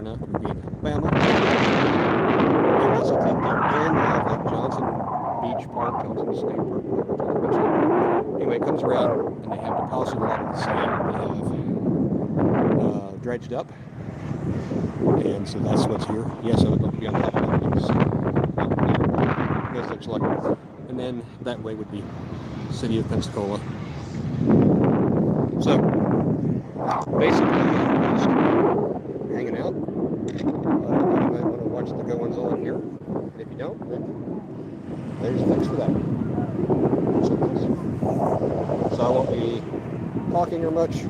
enough to be in Alabama. And also think that in Lake Johnson Beach Park, Johnson State Park, whatever. Anyway, it comes around and they have deposited a lot of the sand that they have dredged up. And so that's what's here. Yes, I would love to be on top of that. This looks like it. And then that way would be city of Pensacola. So basically, just hanging out. You might want to watch the goings-on here. And if you don't, then there's a fix for that. So I won't be talking or much.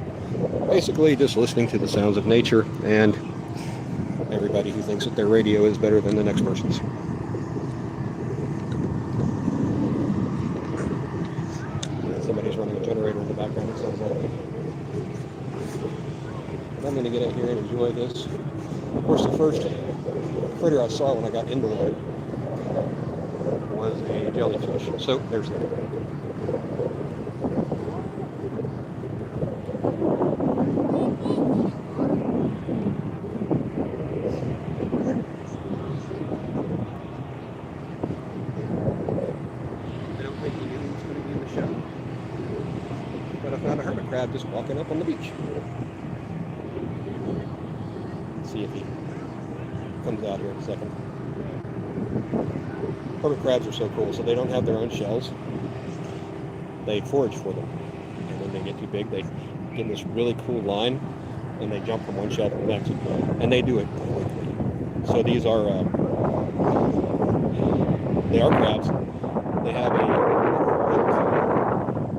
Basically, just listening to the sounds of nature and everybody who thinks that their radio is better than the next person's. Somebody's running a generator in the background, it sounds like. But I'm going to get out here and enjoy this. Of course, the first critter I saw when I got into the lake was a jellyfish. So there's that. Crab just walking up on the beach. Let's see if he comes out here in a second. Hermit crabs are so cool, so they don't have their own shells. They forage for them. And when they get too big, they get in this really cool line and they jump from one shell to the next. And they do it quickly. So these are they are crabs. They have a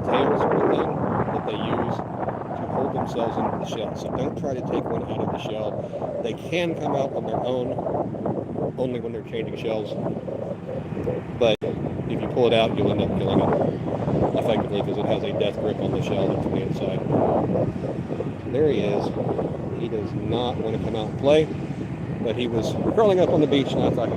tail sort of thing that they use to hold themselves into the shell. So don't try to take one out of the shell. They can come out on their own only when they're changing shells. But if you pull it out, you'll end up killing it effectively because it has a death grip on the shell that's on the inside. There he is. He does not want to come out and play, but he was curling up on the beach and I thought,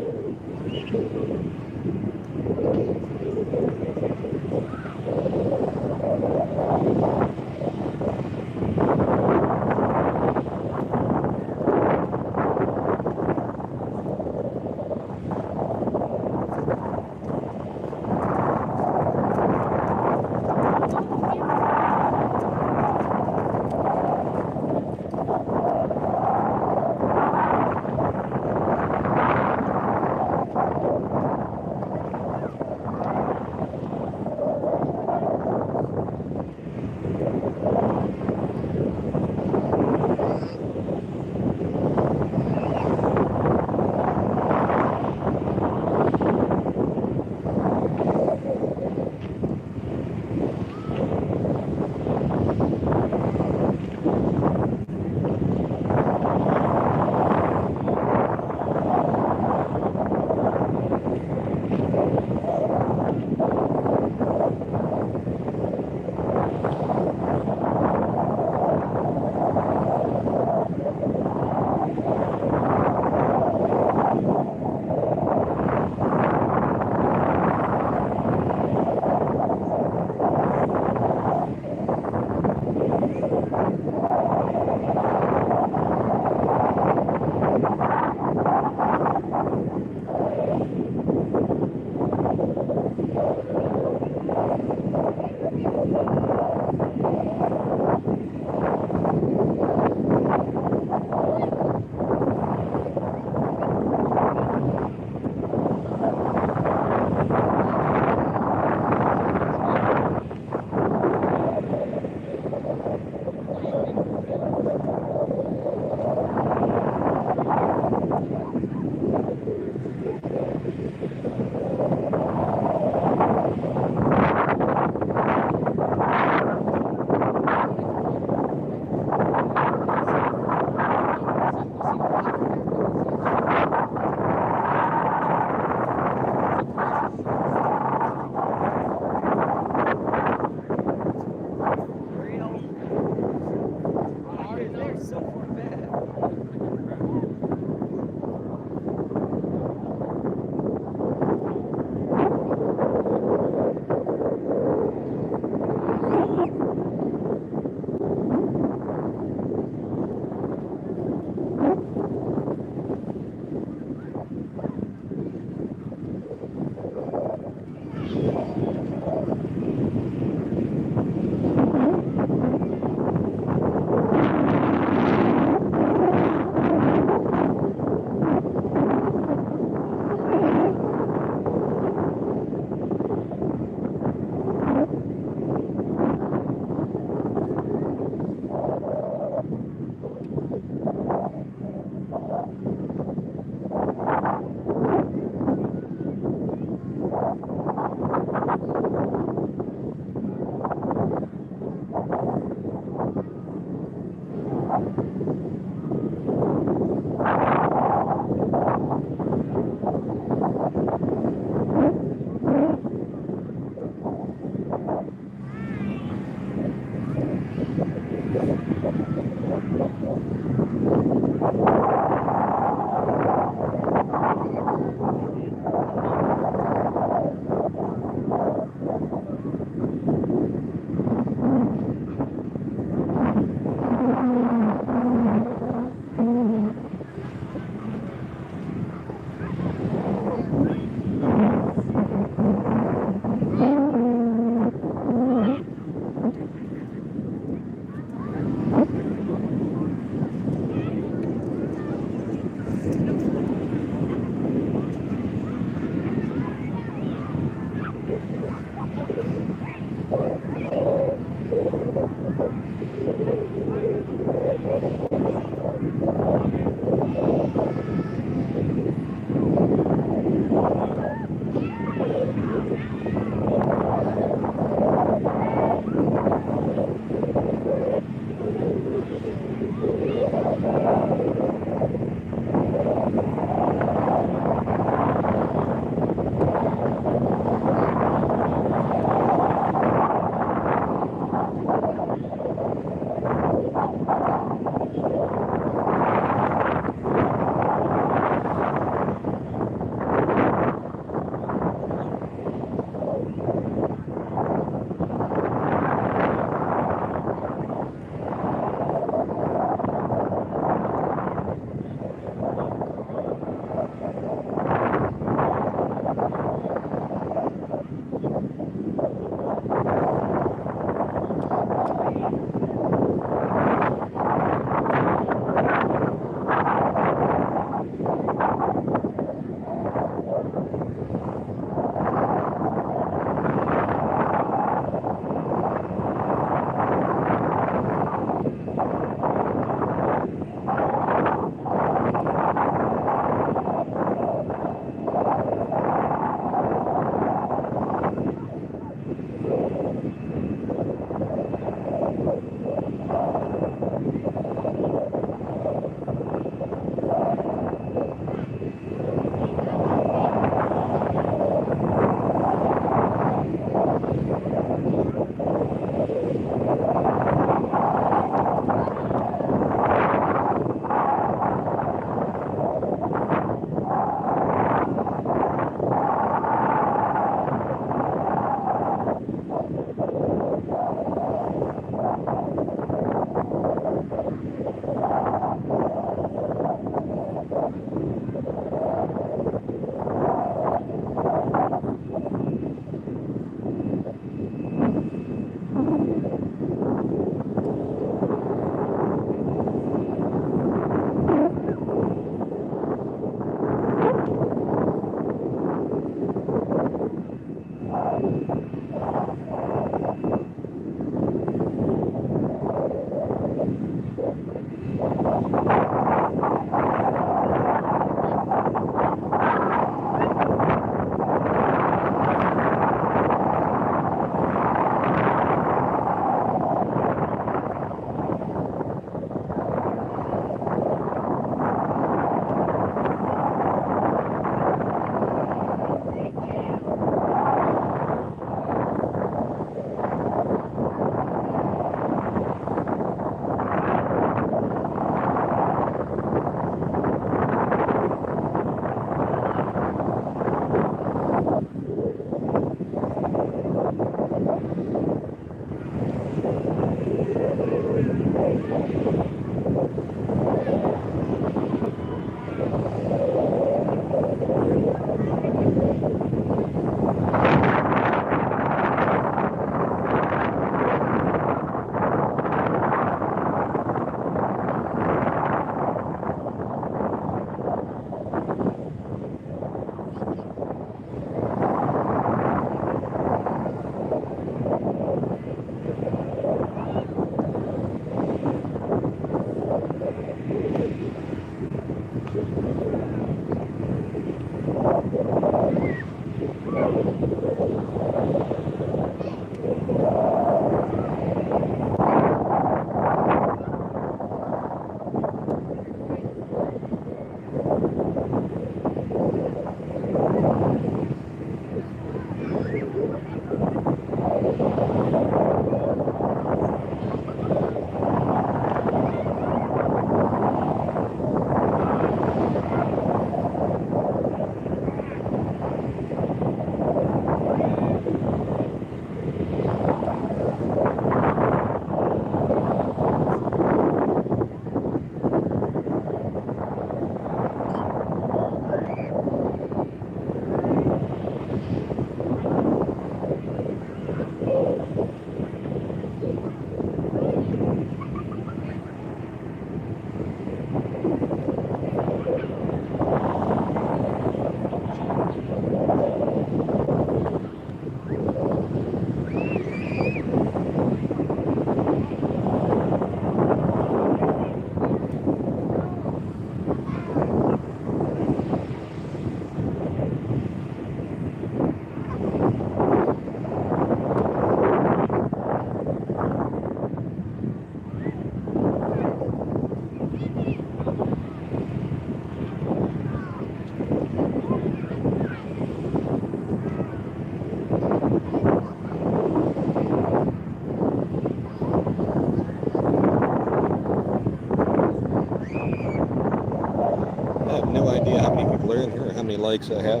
I have no idea how many people are in here or how many likes I have.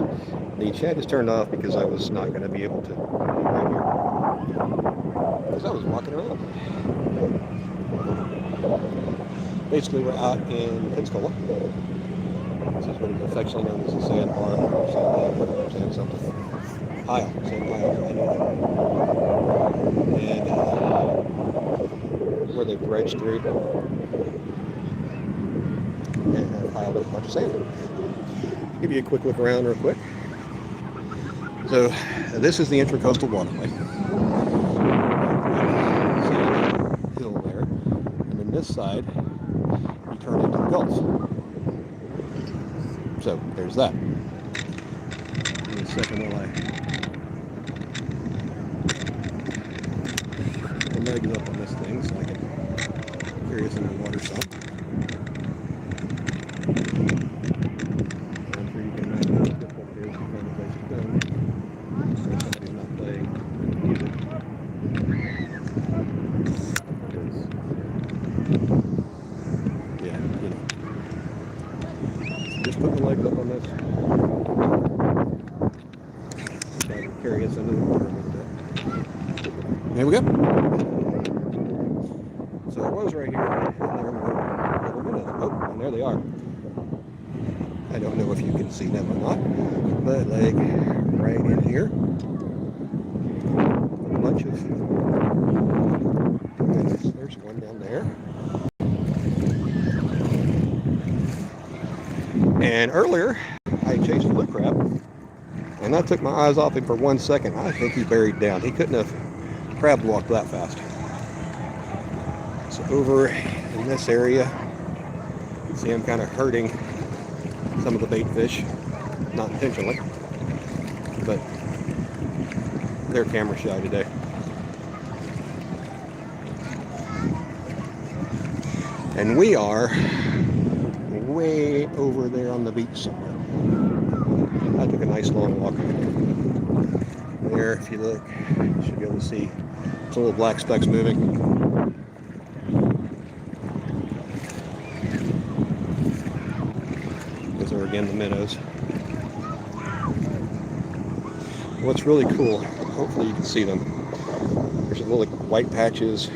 The chat is turned off because I was not going to be able to be right here. Because I was walking around. Basically, we're out in Pensacola. This is what is affectionately known as the sand bar or sand something. Pile, sand pile, I know that. And where they've dredged through and piled up a bunch of sand. Give you a quick look around real quick. So this is the Intracoastal Waterway. Sand hill there. And then this side, you turn into the Gulf. So there's that. Give me a second while I put my legs up on this thing so I can carry us in the water some. I'm sure you can imagine how difficult it is to find a place to go. So somebody's not playing music. Because, yeah, you know. Just put my legs up on this. So I can carry us into the water a little bit. There we go. So I was right here, and there were little minnows. Oh, and there they are. I don't know if you can see them or not, but like right in here, a bunch of, there's one down there. And earlier, I chased a blue crab And that took my eyes off him for 1 second. I think he buried down. He couldn't have crab walked that fast. So over in this area, you see him kind of hurting some of the bait fish. Not intentionally, but they're camera shy today. And we are way over there on the beach somewhere. I took a nice long walk. There, if you look, you should be able to see some little black specks moving. Those are again the minnows. What's really cool, hopefully you can see them, there's some little white patches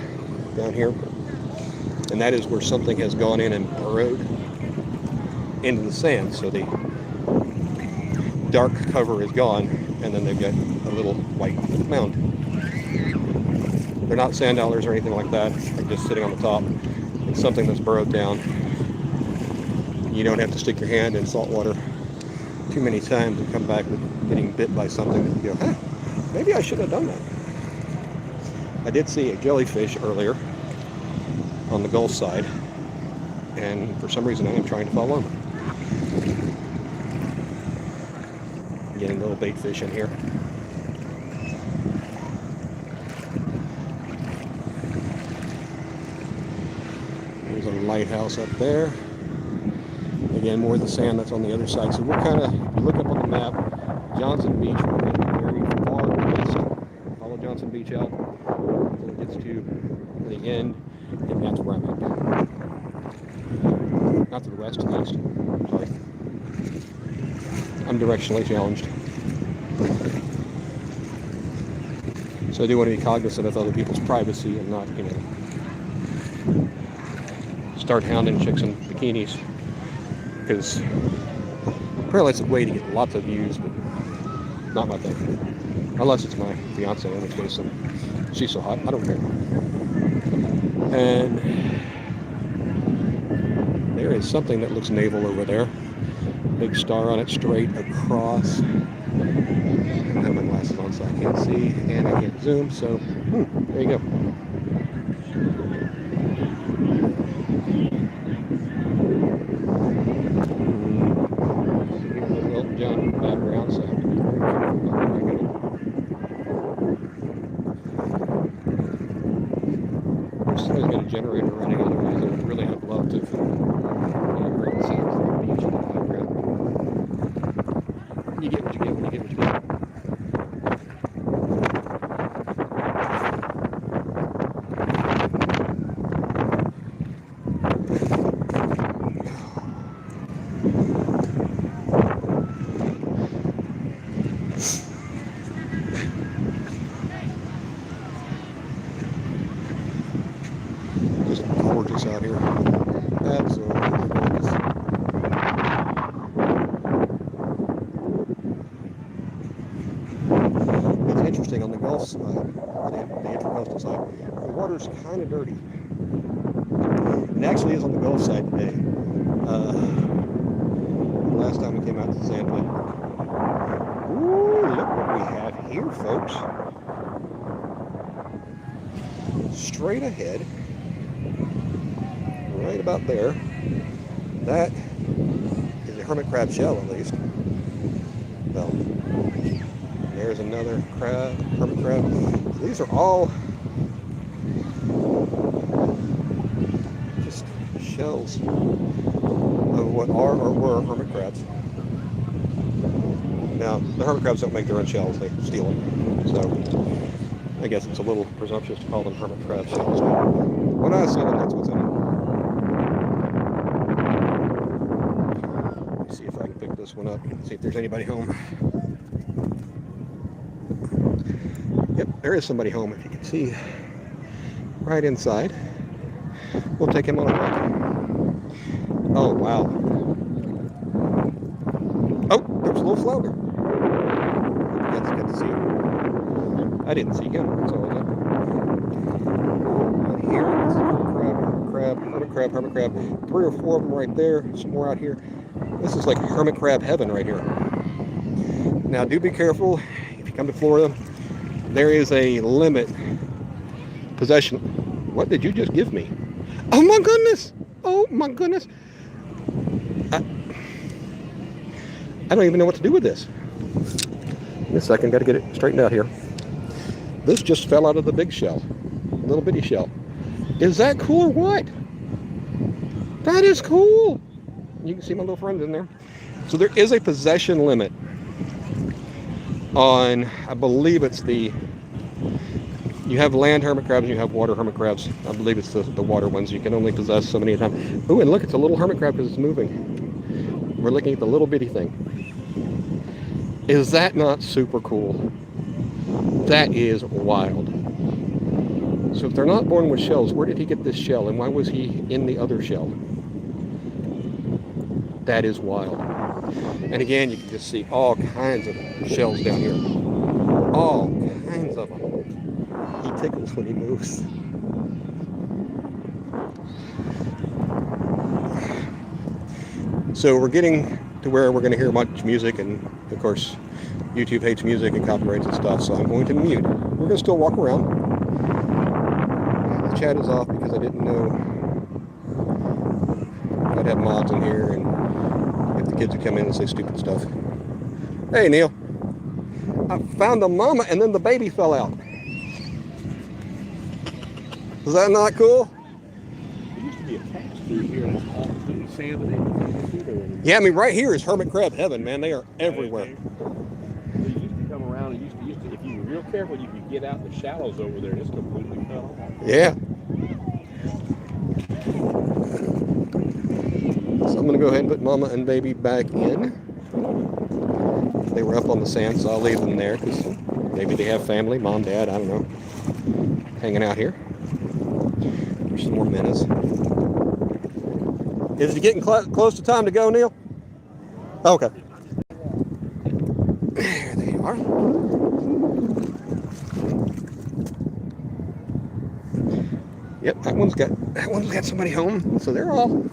down here, and that is where something has gone in and burrowed into the sand. So the dark cover is gone, and then they've got a little white mound. They're not sand dollars or anything like that. They're just sitting on the top. It's something that's burrowed down. You don't have to stick your hand in salt water too many times and come back with getting bit by something that you go, huh, maybe I should have done that. I did see a jellyfish earlier on the Gulf side, and for some reason I am trying to follow over. Getting little bait fish in here. There's a lighthouse up there. Again, more of the sand that's on the other side. So we're kind of, if you look up on the map, Johnson Beach, we're going to be very far west. Follow Johnson Beach out until it gets to the end, and that's where I'm at. Not to the west, to the east. Sorry. I'm directionally challenged. So I do want to be cognizant of other people's privacy and not, start hounding chicks in bikinis. Because apparently it's a way to get lots of views, but not my thing. Unless it's my fiance, in which case she's so hot, I don't care. And there is something that looks naval over there. Big star on it straight across. I don't have my glasses on, so I can't see, and I can't zoom, so there you go. Background, so I have to be very careful about where I go. Somebody's got a generator running, otherwise I would really have loved to hear the sounds of the beach in the background. You get what you get when you get what you get. Just gorgeous out here. Absolutely gorgeous. It's interesting on the Gulf side, or the intracoastal side, the water's kind of dirty. It actually is on the Gulf side today. Last time we came out to the sand pit. Ooh, look what we have here, folks. Straight ahead, right about there, that is a hermit crab shell, at least. Well, there's another crab, hermit crab. These are all just shells of what are or were hermit crabs. Now, the hermit crabs don't make their own shells, they steal them. So, I guess it's a little presumptuous to call them hermit crab shells. But when I see them, that's what's in them. Let's see if I can pick this one up and see if there's anybody home. Yep, there is somebody home, if you can see. Right inside. We'll take him on a walk. Oh, wow. Oh, there's a little flounder. That's good to see him. I didn't see him, that's all I did. Right here, hermit crab. 3 or 4 of them right there. Some more out here. This is like hermit crab heaven right here. Now, do be careful if you come to Florida. There is a limit possession. What did you just give me? Oh my goodness! Oh my goodness! I, I don't even know what to do with this. In a second, got to get it straightened out here. This just fell out of the big shell, little bitty shell. Is that cool or what? That is cool. You can see my little friend in there. So there is a possession limit on, I believe it's the, you have land hermit crabs and you have water hermit crabs. I believe it's the water ones. You can only possess so many at a time. Oh, and look, it's a little hermit crab because it's moving. We're looking at the little bitty thing. Is that not super cool? That is wild. So if they're not born with shells, where did he get this shell and why was he in the other shell? That is wild. And again, you can just see all kinds of shells down here. All kinds of them. He tickles when he moves. So we're getting to where we're going to hear much music, and of course YouTube hates music and copyrights and stuff, so I'm going to mute. We're going to still walk around. The chat is off because I didn't know I'd have mods in here and if the kids would come in and say stupid stuff. Hey Neil, I found the mama and then the baby fell out. Is that not cool? There used to be a patch through here in the sand, but they didn't see there anymore. Yeah, I mean right here is hermit crab heaven, man. They are everywhere. They used to come around and used to if you were real careful, you could get out in the shallows over there. It's completely cut off. Yeah. So I'm going to go ahead and put mama and baby back in. They were up on the sand, so I'll leave them there because maybe they have family, mom, dad, I don't know, hanging out here. There's some more minnows. Is it getting close to time to go, Neil? Okay. There they are. Yep, that one's got somebody home, so they're all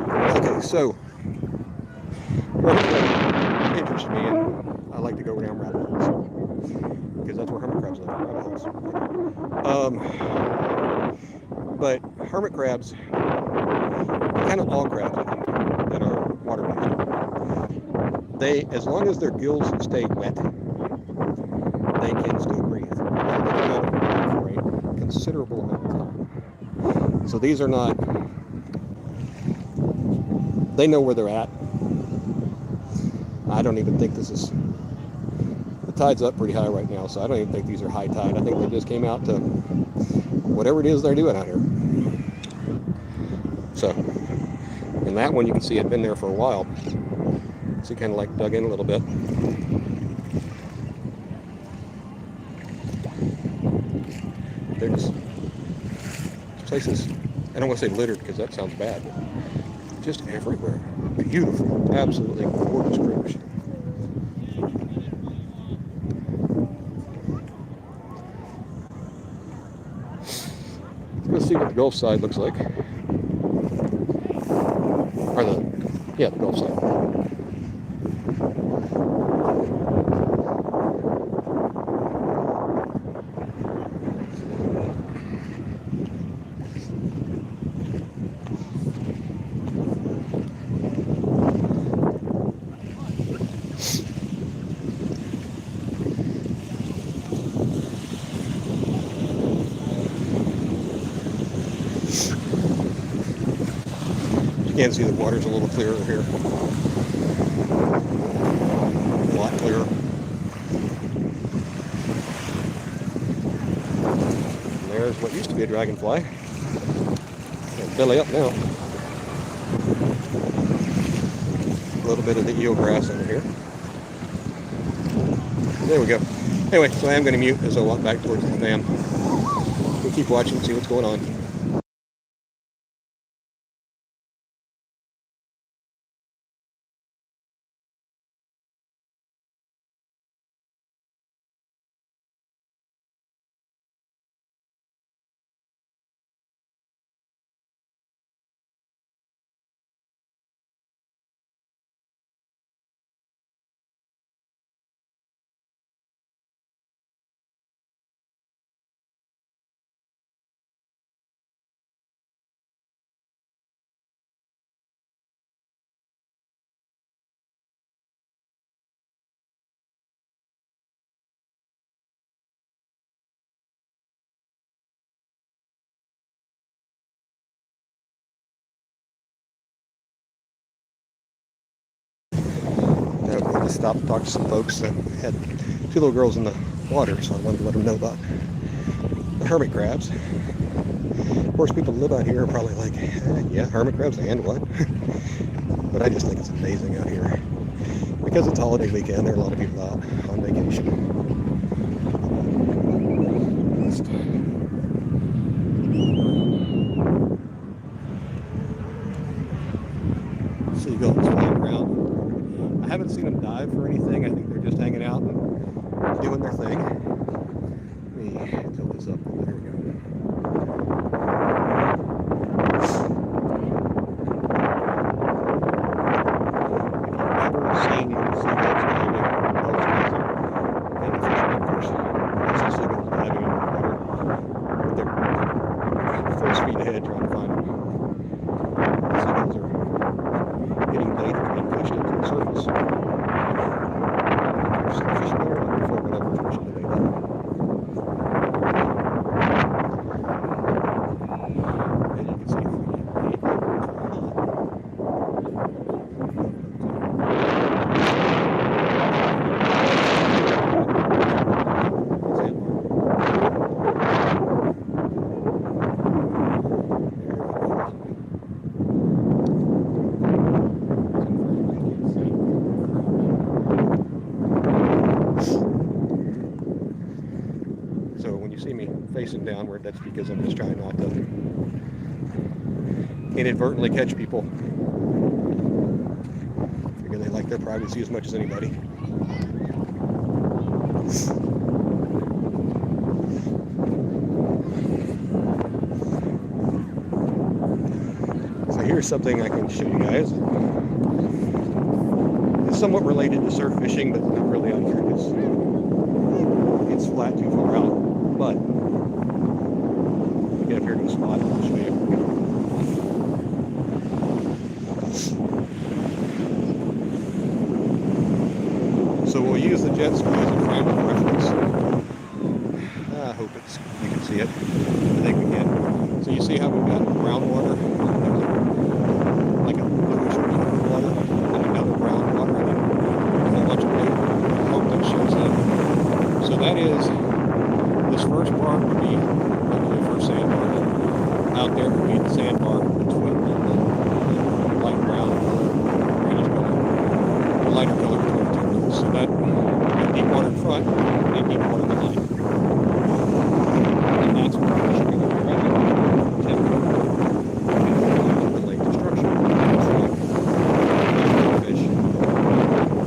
okay. So what interests me, and I like to go down rabbit holes because that's where hermit crabs live, rabbit holes. But hermit crabs, kind of all crabs that are water-based, they, as long as their gills stay wet, they can still breathe. So they can live for a considerable amount of time. So these are not, they know where they're at. I don't even think this is, the tide's up pretty high right now, so I don't even think these are high tide. I think they just came out to whatever it is they're doing out here. So, and that one you can see had been there for a while. So kind of like dug in a little bit. They're just places, I don't want to say littered because that sounds bad, but just everywhere. Beautiful, absolutely gorgeous critters. Let's see what the Gulf side looks like. Or the Gulf side. You can see the water's a little clearer here. A lot clearer. And there's what used to be a dragonfly. It's belly up now. A little bit of the eelgrass under here. There we go. Anyway, so I am going to mute as I walk back towards the dam. We'll keep watching and see what's going on. stopped and talked to some folks that had 2 little girls in the water, so I wanted to let them know about the hermit crabs. Of course, people that live out here are probably like, yeah, hermit crabs and what? But I just think it's amazing out here. Because it's holiday weekend, there are a lot of people out on vacation. Seagulls flying around. I haven't seen them dive for anything. I think they're just hanging out and doing their thing. Let me tilt this up. There we go. If you've never seen seagulls diving, that was amazing. And the fishermen, of course, I see seagulls diving in the water. They're full speed ahead trying to find them. Seagulls are getting bait and being pushed into the surface. There's some fish in there before whenever it's pushing the bait up. And you can see So when you see me facing downward, that's because I'm just trying not to inadvertently catch people. Figure they like their privacy as much as anybody. So here's something I can show you guys. It's somewhat related to surf fishing, but not really out here because it's flat too far out. But get up here to the spot and I'll show you. So we'll use the jet ski as a frame of reference. I hope you can see it. I think we can. So you see how we've got brown water, like a bluish green water, and another brown water, and then a whole bunch of blue. I hope that shows up. So that is, this first bar would be the first sandbar. Out there would be the sandbar between the light brown color, greenish color, the lighter color between the two rivers. So that deep water in front and deep water behind. And that's what we're going to be running. The lake structure. Fish.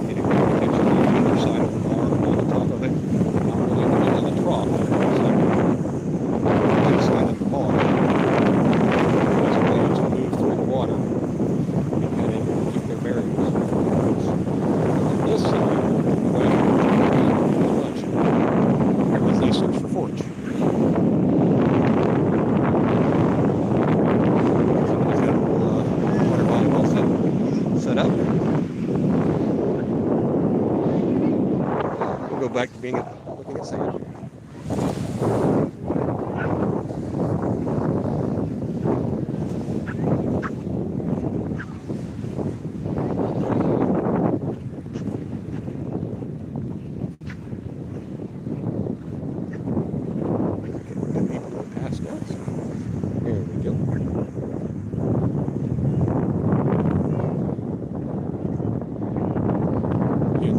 Getting the picture on the other side of the bar, on the top of it. Not really in the middle of the trough. Inside of the bar. As waves move through the water and get in and keep their bearings. On this side, as they search for forage. Somebody's got a little water volleyball set up. We'll go back to looking at sand.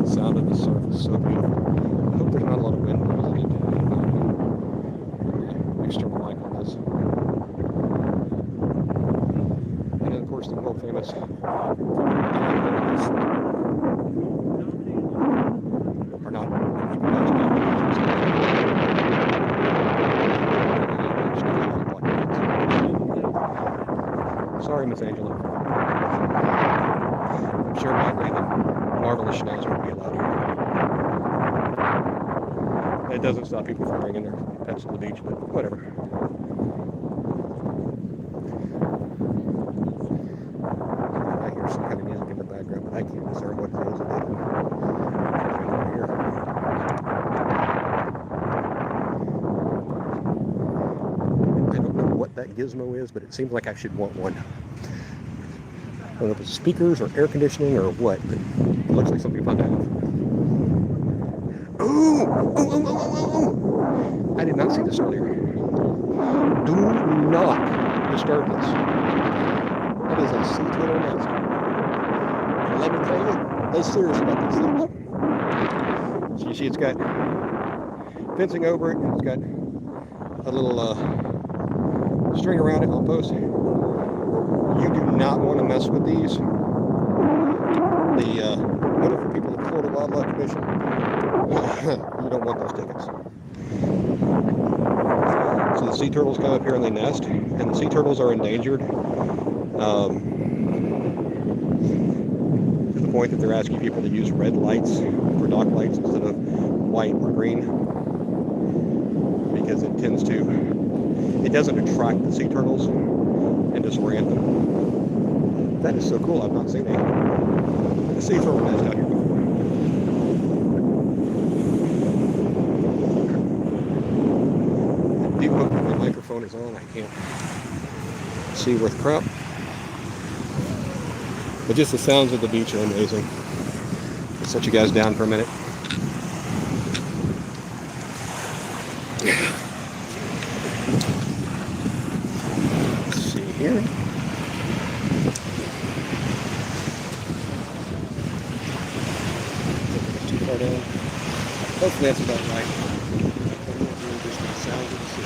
Sound of the surf is so beautiful. I hope there's not a lot of wind noise. I need to put an external mic on this. And then, of course, the world famous are not Sorry, Miss Angela. I'm sure my Raven marvelous schnauzer would be allowed here. It doesn't stop people from bringing their pets to the beach, but whatever. I hear some kind of music in the background, but I can't discern what it is. I don't know what that gizmo is, but it seems like I should want one. don't know if it's speakers or air conditioning or what, but it looks like something about that. Oh! I did not see this earlier. Do not disturb this. That is a sea turtle nest. And let me tell you, they're serious about these things. So you see it's got fencing over it, and it's got a little string around it on posts. You do not want to mess with these. The wonderful people at the Florida Wildlife Commission, you don't want those tickets. So the sea turtles come up here and they nest, and the sea turtles are endangered to the point that they're asking people to use red lights for dock lights instead of white or green, because it doesn't attract the sea turtles and disorient them. That is so cool. I've not seen a sea turtle nest out here before. I do hope that my microphone is on. I can't see worth crap. But just the sounds of the beach are amazing. I'll set you guys down for a minute. Let's see here. Too far down. Hopefully that's about right. Just the sounds of the sea.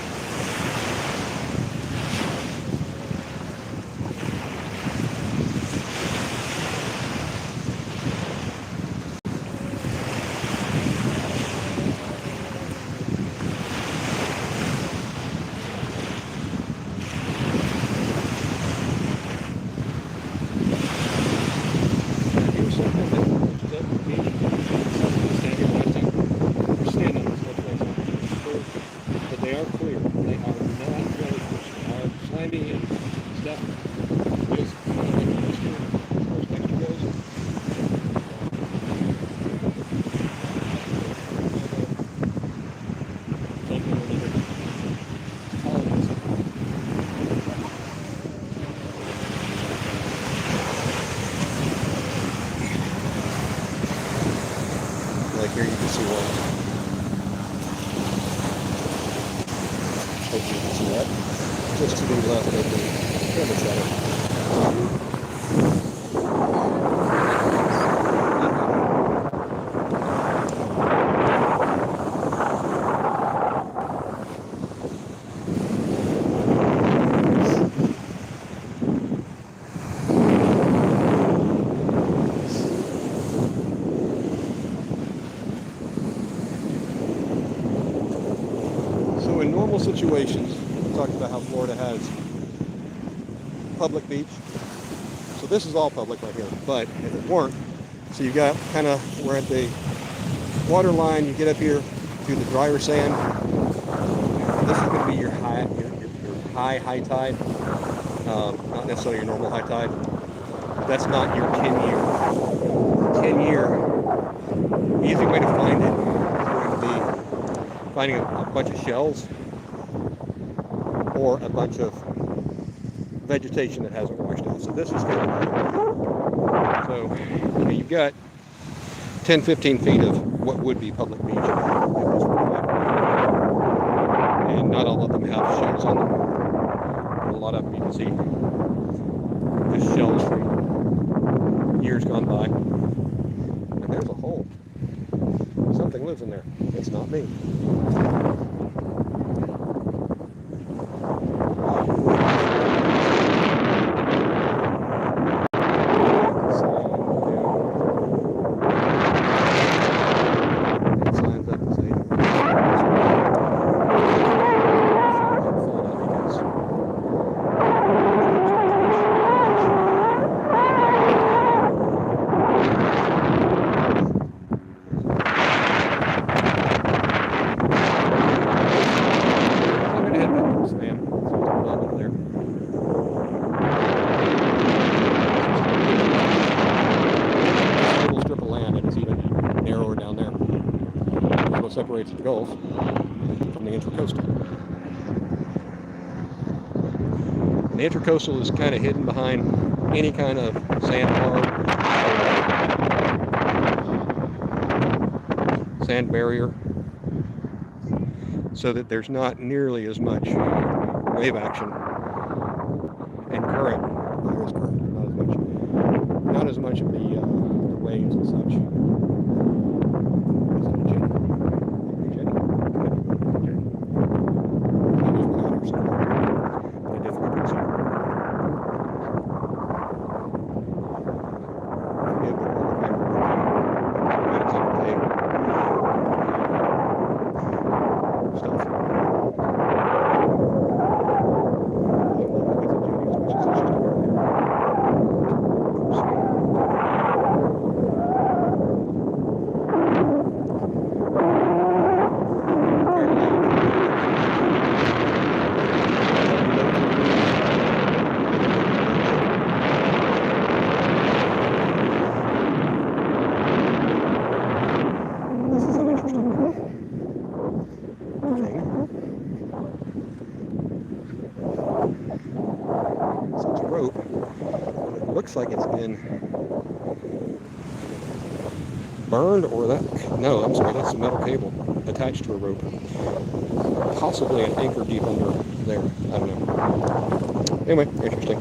Like here you can see one. Hopefully you can see that. Just to the left of the camera shutter. So in normal situations, we talked about how Florida has public beach. So this is all public right here, but if it weren't, so you got kind of, we're at the water line, you get up here to the drier sand. This is going to be your high tide, not necessarily your normal high tide. That's not your 10-year. 10-year, easy way to find it is going to be finding a bunch of shells or a bunch of vegetation that hasn't washed out. So this is kind of, so you know, you've got 10, 15 feet of what would be public beach. And not all of them have shells on them. A lot of them you can see just shells from years gone by. And there's a hole. Something lives in there. It's not me. Separates the Gulf from the Intracoastal. And the Intracoastal is kind of hidden behind any kind of sandbar or sand barrier, so that there's not nearly as much wave action and current. Well, there is current, not as much of the waves and such. Is that a Jenny? Jenny? Jenny. Maybe it's behind her somewhere. But I definitely can see her. Forget the color camera. Minutes on the tape. Stuff. Looks like it's been burned, or that, no, I'm sorry, that's a metal cable attached to a rope. Possibly an anchor deep under there. I don't know. Anyway, interesting.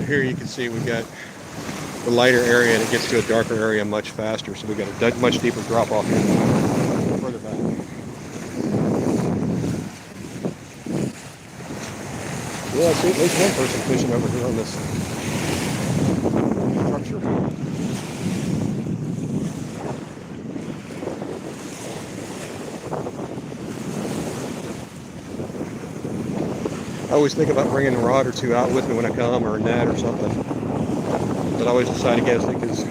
Here you can see we've got the lighter area, and it gets to a darker area much faster, so we've got a much deeper drop off here further back. Yeah, I see at least one person fishing over here on this structure. I always think about bringing a rod or two out with me when I come, or a net or something. But I always decide against it because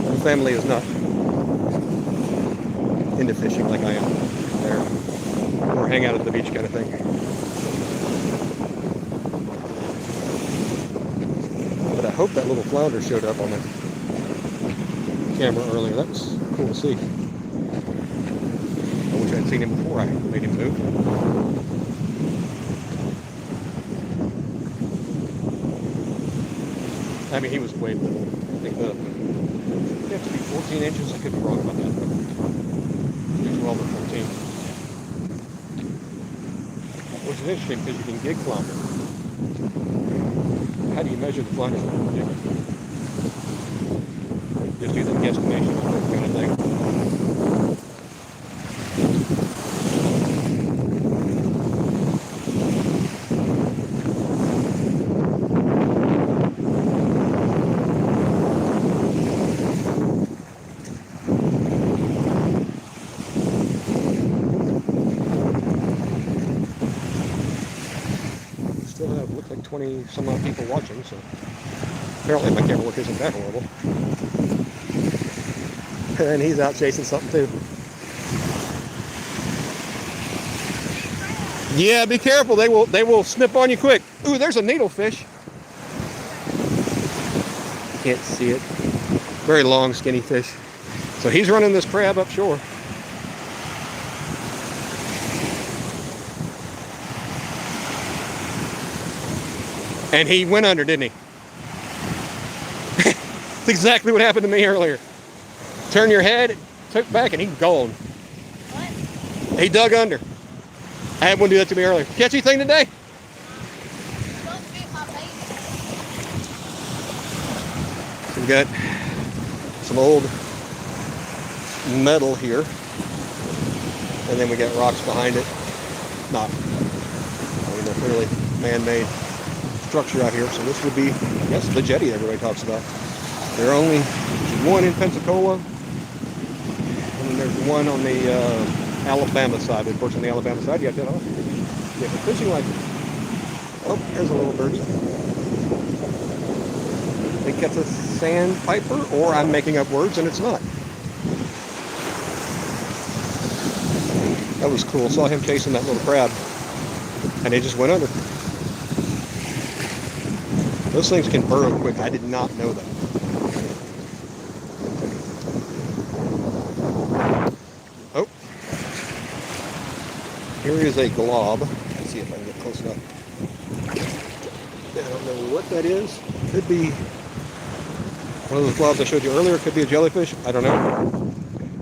the family is not into fishing like I am. They're more hang out at the beach kind of thing. But I hope that little flounder showed up on the camera earlier. That was cool to see. I wish I'd seen him before I made him move. I mean, he was way little. I think you have to be 14 inches. I could be wrong about that. But 12 or 14. Which is interesting because you can gig flounder. How do you measure the flounder? Just do the guesstimation kind of thing. Look like 20 some odd people watching, so apparently my camera work isn't that horrible. And he's out chasing something too. Yeah, be careful, they will snip on you quick. Ooh, there's a needlefish. Can't see it. Very long, skinny fish. So he's running this crab up shore. And he went under, didn't he? That's exactly what happened to me earlier. Turn your head, took back, and he's gone. What? He dug under. I had one do that to me earlier. Catch anything today? Don't fit my baby. So we got some old metal here. And then we got rocks behind it. Not, clearly man-made structure out here. So this would be, I guess, the jetty that everybody talks about. There's one in Pensacola, and then there's one on the Alabama side. Of course, on the Alabama side, you have that off. You have a fishing license. Oh, there's a little birdie. I think that's a sandpiper, or I'm making up words, and it's not. That was cool. Saw him chasing that little crab, and he just went under. Those things can burrow quick. I did not know that. Oh. Here is a glob. Let's see if I can get close enough. I don't know what that is. Could be one of those globs I showed you earlier. Could be a jellyfish. I don't know.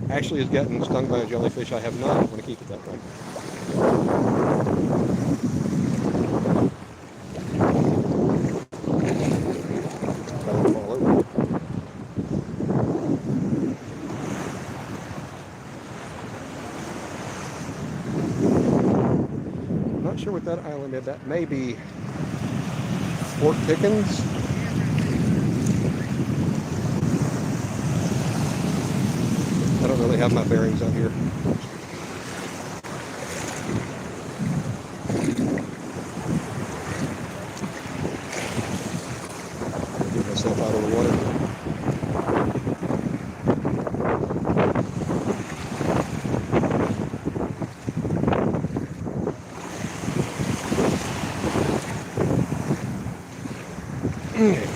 Actually has gotten stung by a jellyfish. I have not. I want to keep it that way. Not sure what that island is. That may be Fort Pickens. I don't really have my bearings out here. Get myself out of the water. Okay.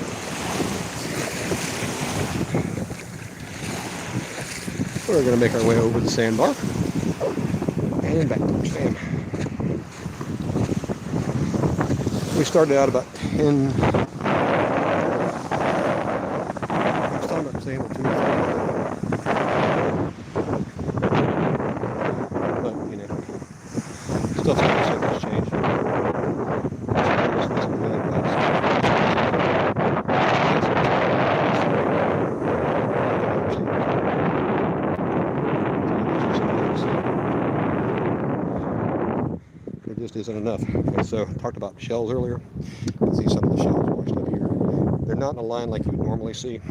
We're going to make our way over the sandbar and back to our stand. We started out about 10. I was talking about saying about 2 minutes ago. But, you know, stuff's not so much changed. Isn't enough. Okay, so I talked about shells earlier. You can see some of the shells washed up here. They're not in a line like you would normally see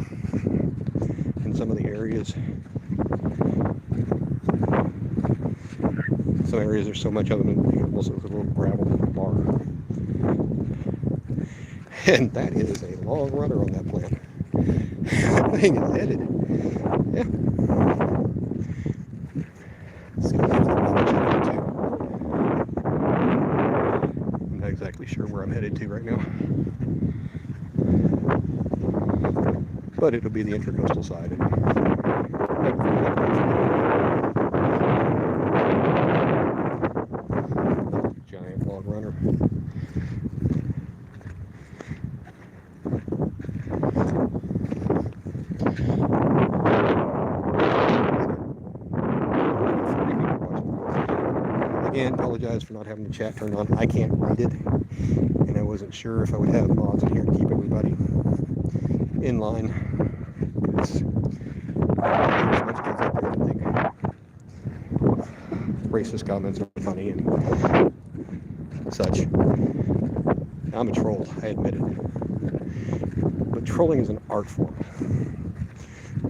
in some of the areas. Some areas there's so much of them and almost a little gravel bar. And that is a long runner on that plant. That thing is headed. Yeah. Let's see what happens to. Not exactly sure where I'm headed to right now, but it'll be the intercoastal side. Giant log runner. Again, apologize for not having the chat turned on. I can't read it, and I wasn't sure if I would have mods in here to keep everybody in line. As much kids out there that think racist comments are funny and such. I'm a troll, I admit it. But trolling is an art form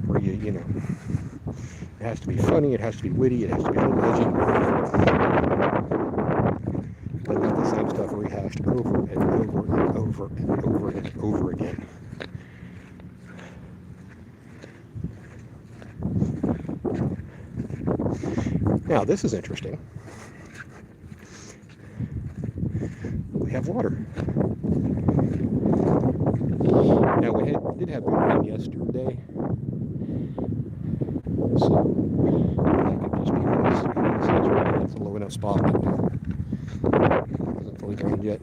where you know, it has to be funny, it has to be witty, it has to be a little edgy. But not the same stuff rehashed over and over and over and over and over again. Now this is interesting. We have water. Now we did have good rain yesterday. is. That could just be saturated. It's a low enough spot, but hasn't fully drained yet.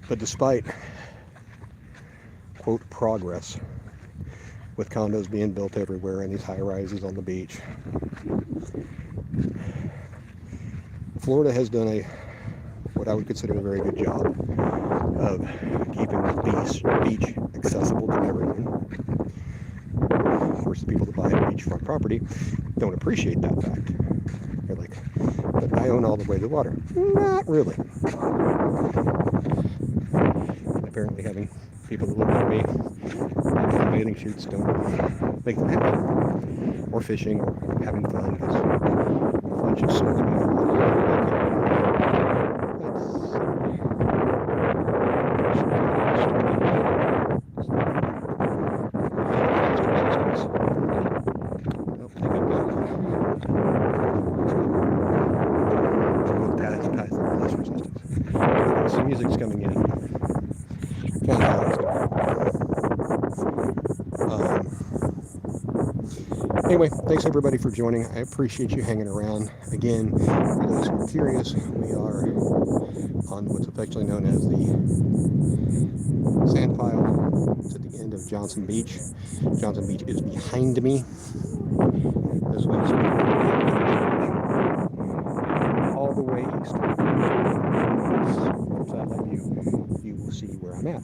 But despite, quote, progress with condos being built everywhere and these high rises on the beach, Florida has done what I would consider a very good job of keeping the beach accessible to everyone. Of course, the people that buy beachfront property don't appreciate that fact. They're like, but I own all the way to the water. Not really. Apparently having people that live near me on bathing shoots don't make them happy. Or fishing or having fun, because fun just serves me out. Some music's coming in. Kind of anyway, thanks everybody for joining. I appreciate you hanging around. Again, for those who are curious, we are on what's affectionately known as the sand pile. It's at the end of Johnson Beach. Johnson Beach is behind me. This way is all the way east. From satellite view, you will see where I'm at.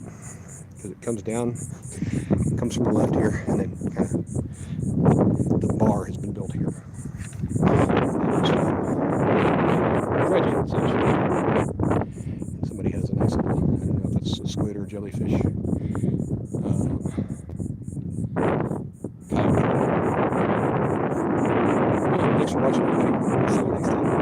Because it comes down, comes from the left here, and then kind of the bar has been built here. Graduate section. And somebody has a nice little, I don't know if that's a squid or jellyfish. Thanks for watching, everybody. See you next time.